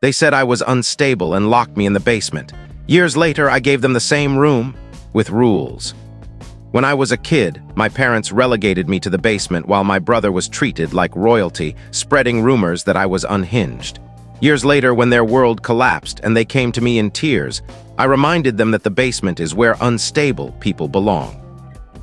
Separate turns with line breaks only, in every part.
They said I was unstable and locked me in the basement. Years later, I gave them the same room, with rules. When I was a kid, my parents relegated me to the basement while my brother was treated like royalty, spreading rumors that I was unhinged. Years later, when their world collapsed and they came to me in tears, I reminded them that the basement is where unstable people belong.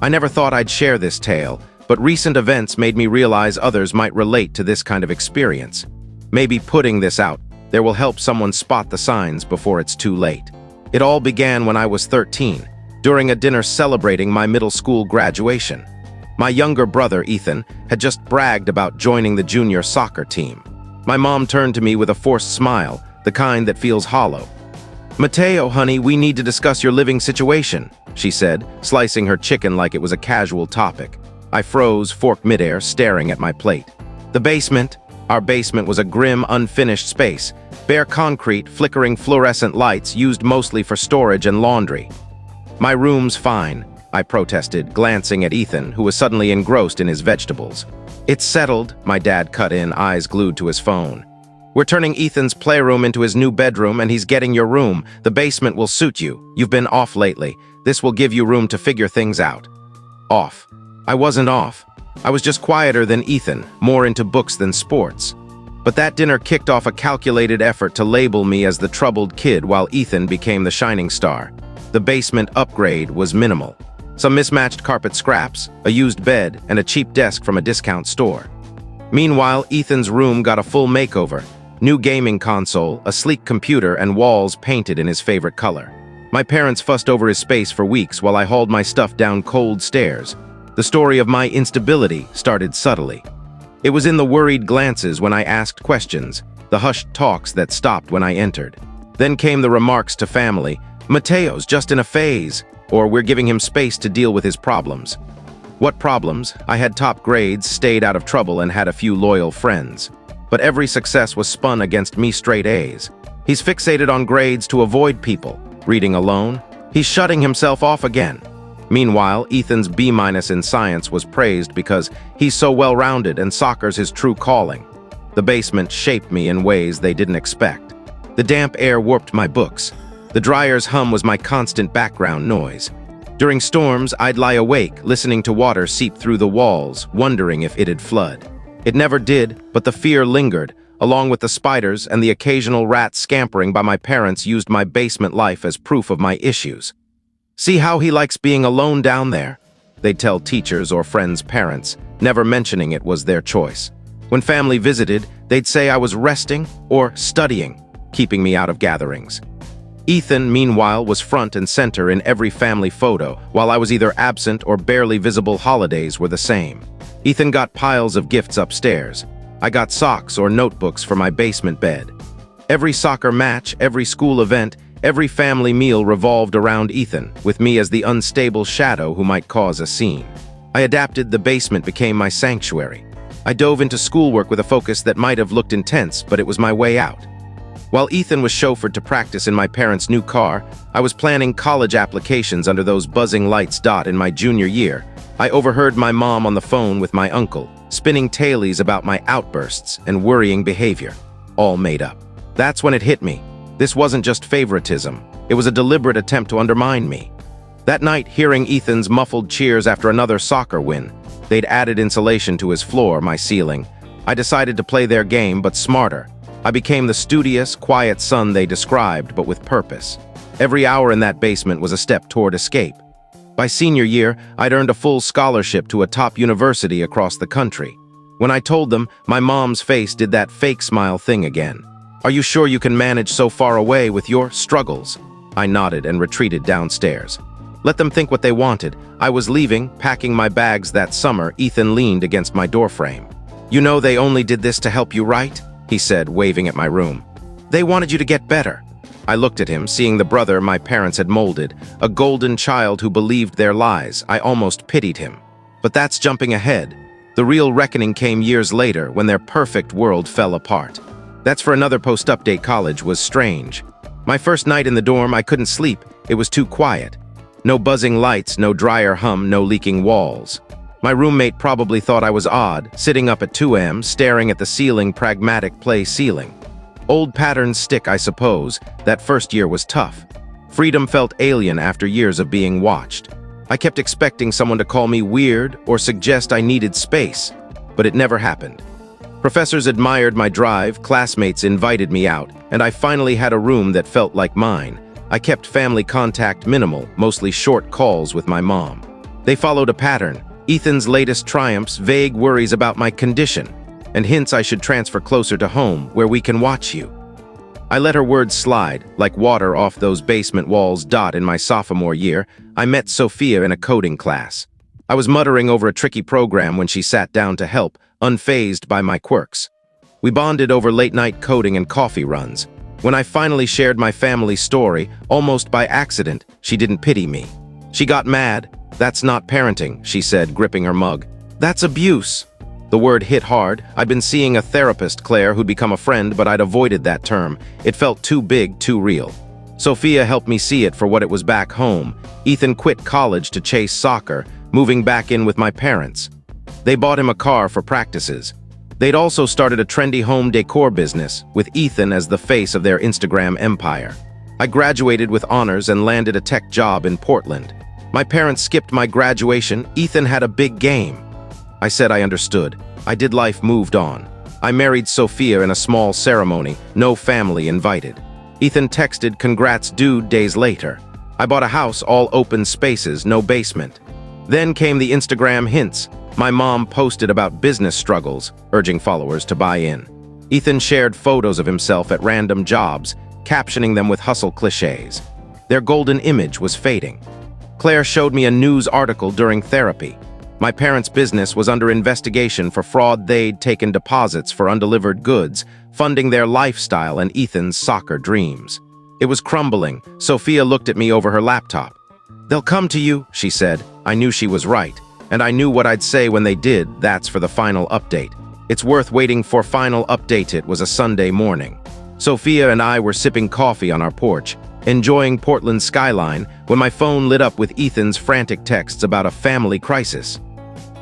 I never thought I'd share this tale, but recent events made me realize others might relate to this kind of experience. Maybe putting this out there will help someone spot the signs before it's too late. It all began when I was 13, during a dinner celebrating my middle school graduation. My younger brother, Ethan, had just bragged about joining the junior soccer team. My mom turned to me with a forced smile, the kind that feels hollow. "Mateo, honey, we need to discuss your living situation," she said, slicing her chicken like it was a casual topic. I froze, fork midair, staring at my plate. The basement. Our basement was a grim, unfinished space. Bare concrete, flickering fluorescent lights used mostly for storage and laundry. "My room's fine," I protested, glancing at Ethan, who was suddenly engrossed in his vegetables. "It's settled," my dad cut in, eyes glued to his phone. "We're turning Ethan's playroom into his new bedroom, and he's getting your room. The basement will suit you. You've been off lately. This will give you room to figure things out." Off. I wasn't off. I was just quieter than Ethan, more into books than sports. But that dinner kicked off a calculated effort to label me as the troubled kid while Ethan became the shining star. The basement upgrade was minimal. Some mismatched carpet scraps, a used bed, and a cheap desk from a discount store. Meanwhile, Ethan's room got a full makeover. New gaming console, a sleek computer, and walls painted in his favorite color. My parents fussed over his space for weeks while I hauled my stuff down cold stairs. The story of my instability started subtly. It was in the worried glances when I asked questions, the hushed talks that stopped when I entered. Then came the remarks to family, "Mateo's just in a phase," or "We're giving him space to deal with his problems." What problems? I had top grades, stayed out of trouble, and had a few loyal friends. But every success was spun against me straight A's. He's fixated on grades to avoid people. Reading alone? He's shutting himself off again. Meanwhile, Ethan's B- in science was praised because he's so well-rounded and soccer's his true calling. The basement shaped me in ways they didn't expect. The damp air warped my books. The dryer's hum was my constant background noise. During storms, I'd lie awake, listening to water seep through the walls, wondering if it'd flood. It never did, but the fear lingered. Along with the spiders and the occasional rat scampering by my parents used my basement life as proof of my issues. "See how he likes being alone down there?" They'd tell teachers or friends' parents, never mentioning it was their choice. When family visited, they'd say I was resting or studying, keeping me out of gatherings. Ethan, meanwhile, was front and center in every family photo, while I was either absent or barely visible. Holidays were the same. Ethan got piles of gifts upstairs. I got socks or notebooks for my basement bed. Every soccer match, every school event, every family meal revolved around Ethan, with me as the unstable shadow who might cause a scene. I adapted. The basement became my sanctuary. I dove into schoolwork with a focus that might have looked intense, but it was my way out. While Ethan was chauffeured to practice in my parents' new car, I was planning college applications under those buzzing lights. In my junior year, I overheard my mom on the phone with my uncle, spinning tales about my outbursts and worrying behavior, all made up. That's when it hit me. This wasn't just favoritism. It was a deliberate attempt to undermine me. That night, hearing Ethan's muffled cheers after another soccer win, they'd added insulation to his floor, my ceiling. I decided to play their game, but smarter. I became the studious, quiet son they described, but with purpose. Every hour in that basement was a step toward escape. By senior year, I'd earned a full scholarship to a top university across the country. When I told them, my mom's face did that fake smile thing again. "Are you sure you can manage so far away with your struggles?" I nodded and retreated downstairs. Let them think what they wanted. I was leaving, packing my bags that summer. Ethan leaned against my doorframe. "You know they only did this to help you, right?" he said, waving at my room. "They wanted you to get better." I looked at him, seeing the brother my parents had molded, a golden child who believed their lies. I almost pitied him. But that's jumping ahead. The real reckoning came years later, when their perfect world fell apart. That's for another post-update. College was strange. My first night in the dorm, I couldn't sleep. It was too quiet. No buzzing lights, no dryer hum, no leaking walls. My roommate probably thought I was odd, sitting up at 2 a.m., staring at the ceiling. Pragmatic play ceiling. Old patterns stick, I suppose. That first year was tough. Freedom felt alien after years of being watched. I kept expecting someone to call me weird or suggest I needed space, but it never happened. Professors admired my drive, classmates invited me out, and I finally had a room that felt like mine. I kept family contact minimal, mostly short calls with my mom. They followed a pattern: Ethan's latest triumphs, vague worries about my condition, and hints I should transfer closer to home, where we can watch you. I let her words slide, like water off those basement walls. In my sophomore year, I met Sophia in a coding class. I was muttering over a tricky program when she sat down to help, unfazed by my quirks. We bonded over late-night coding and coffee runs. When I finally shared my family story, almost by accident, she didn't pity me. She got mad. "That's not parenting," she said, gripping her mug. "That's abuse." The word hit hard. I'd been seeing a therapist, Claire, who'd become a friend, but I'd avoided that term. It felt too big, too real. Sophia helped me see it for what it was back home. Ethan quit college to chase soccer, moving back in with my parents. They bought him a car for practices. They'd also started a trendy home decor business, with Ethan as the face of their Instagram empire. I graduated with honors and landed a tech job in Portland. My parents skipped my graduation. Ethan had a big game. I said I understood. I did. Life moved on. I married Sophia in a small ceremony, no family invited. Ethan texted, "Congrats, dude," days later. I bought a house, all open spaces, no basement. Then came the Instagram hints. My mom posted about business struggles, urging followers to buy in. Ethan shared photos of himself at random jobs, captioning them with hustle cliches. Their golden image was fading. Claire showed me a news article during therapy. My parents' business was under investigation for fraud. They'd taken deposits for undelivered goods, funding their lifestyle and Ethan's soccer dreams. It was crumbling. Sophia looked at me over her laptop. "They'll come to you," she said. I knew she was right, and I knew what I'd say when they did. That's for the final update. It's worth waiting for. Final update. It was a Sunday morning. Sophia and I were sipping coffee on our porch, enjoying Portland's skyline, when my phone lit up with Ethan's frantic texts about a family crisis.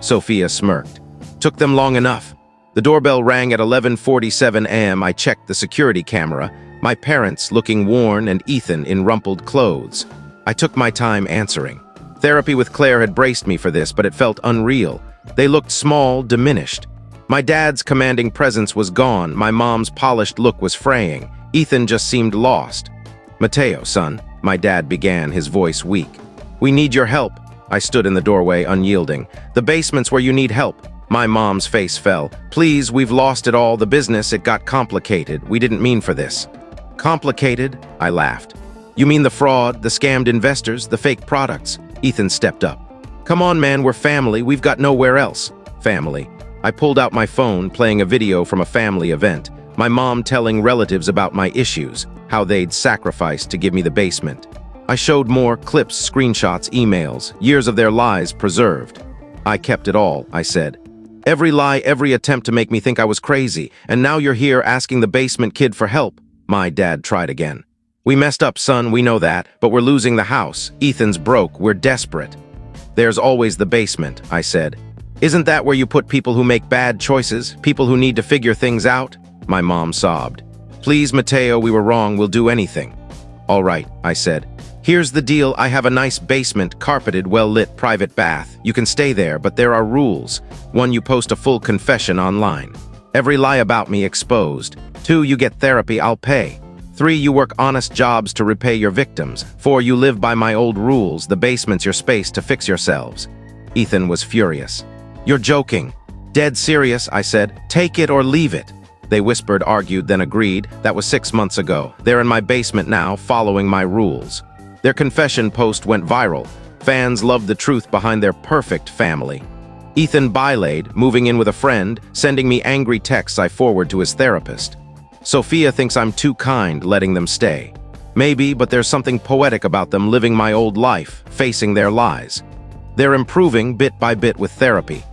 Sophia smirked. "Took them long enough." The doorbell rang at 11:47 a.m. I checked the security camera, my parents looking worn and Ethan in rumpled clothes. I took my time answering. Therapy with Claire had braced me for this, but it felt unreal. They looked small, diminished. My dad's commanding presence was gone. My mom's polished look was fraying. Ethan just seemed lost. "Mateo, son," my dad began, his voice weak. "We need your help." I stood in the doorway, unyielding. "The basement's where you need help." My mom's face fell. "Please, we've lost it all. The business, it got complicated. We didn't mean for this." "Complicated?" I laughed. "You mean the fraud, the scammed investors, the fake products?" Ethan stepped up. "Come on, man, we're family. We've got nowhere else." Family. I pulled out my phone, playing a video from a family event. My mom telling relatives about my issues, how they'd sacrificed to give me the basement. I showed more clips, screenshots, emails, years of their lies preserved. "I kept it all," I said. "Every lie, every attempt to make me think I was crazy, and now you're here asking the basement kid for help." My dad tried again. "We messed up, son, we know that, but we're losing the house. Ethan's broke, we're desperate." "There's always the basement," I said. "Isn't that where you put people who make bad choices, people who need to figure things out?" My mom sobbed. "Please, Mateo, we were wrong, we'll do anything." "All right," I said. "Here's the deal. I have a nice basement, carpeted, well-lit private bath. You can stay there, but there are rules. 1, you post a full confession online. Every lie about me exposed. 2, you get therapy, I'll pay. 3, you work honest jobs to repay your victims. 4, you live by my old rules. The basement's your space to fix yourselves." Ethan was furious. "You're joking." "Dead serious," I said. "Take it or leave it." They whispered, argued, then agreed. That was 6 months ago. They're in my basement now, following my rules. Their confession post went viral. Fans loved the truth behind their perfect family. Ethan bylaid, moving in with a friend, sending me angry texts I forward to his therapist. Sophia thinks I'm too kind, letting them stay. Maybe, but there's something poetic about them living my old life, facing their lies. They're improving bit by bit with therapy.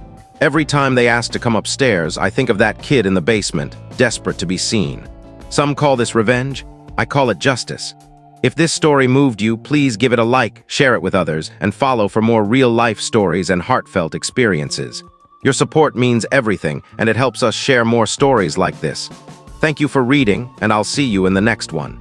Every time they ask to come upstairs, I think of that kid in the basement, desperate to be seen. Some call this revenge. I call it justice. If this story moved you, please give it a like, share it with others, and follow for more real-life stories and heartfelt experiences. Your support means everything, and it helps us share more stories like this. Thank you for reading, and I'll see you in the next one.